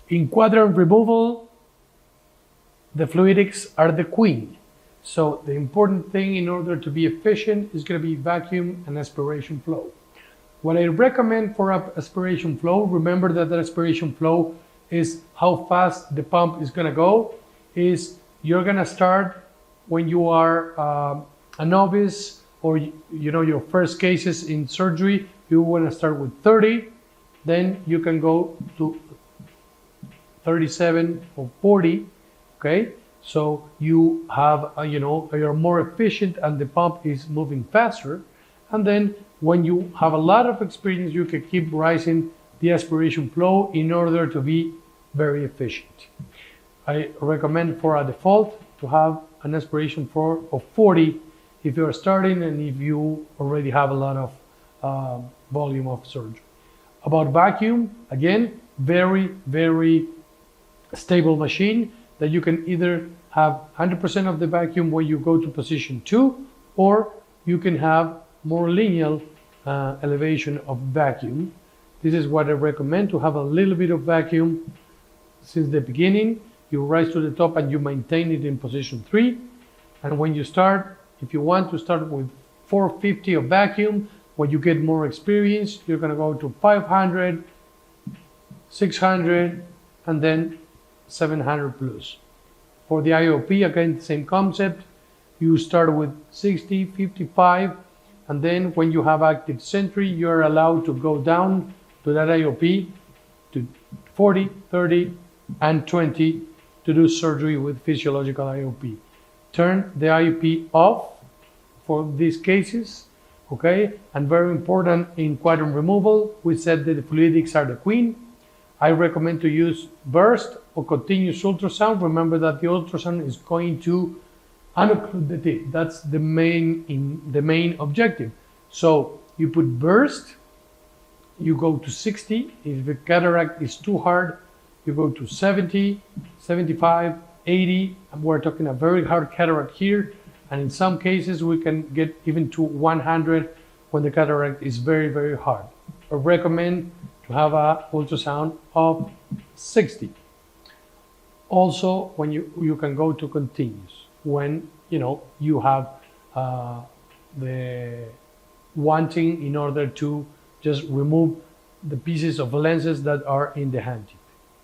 In quadrant removal, the fluidics are the queen. So the important thing in order to be efficient is going to be vacuum and aspiration flow. What I recommend for aspiration flow, remember that the aspiration flow is how fast the pump is going to go, is you're going to start when you are a novice or your first cases in surgery, you want to start with 30, then you can go to 37 or 40, okay? So you have, you're more efficient and the pump is moving faster. And then when you have a lot of experience, you can keep rising the aspiration flow in order to be very efficient. I recommend for a default to have an aspiration flow of 40 if you're starting and if you already have a lot of volume of surgery. About vacuum, again, very, very stable machine that you can either have 100% of the vacuum when you go to position 2, or you can have more linear elevation of vacuum. This is what I recommend, to have a little bit of vacuum since the beginning. You rise to the top and you maintain it in position 3. And when you start, if you want to start with 450 of vacuum, when you get more experience, you're going to go to 500, 600, and then 700 plus. For the IOP, again, same concept. You start with 60, 55, and then when you have active sentry, you're allowed to go down to that IOP to 40, 30, and 20 to do surgery with physiological IOP. Turn the IOP off for these cases, okay? And very important in quadrant removal, we said that the fluidics are the queen. I recommend to use burst or continuous ultrasound. Remember that the ultrasound is going to unocclude the tip. That's the main objective. So you put burst, you go to 60. If the cataract is too hard, you go to 70, 75, 80. And we're talking a very hard cataract here. And in some cases, we can get even to 100 when the cataract is very, very hard. I recommend to have an ultrasound of 60. Also, when you can go to continuous when you have the wanting in order to just remove the pieces of lenses that are in the handy.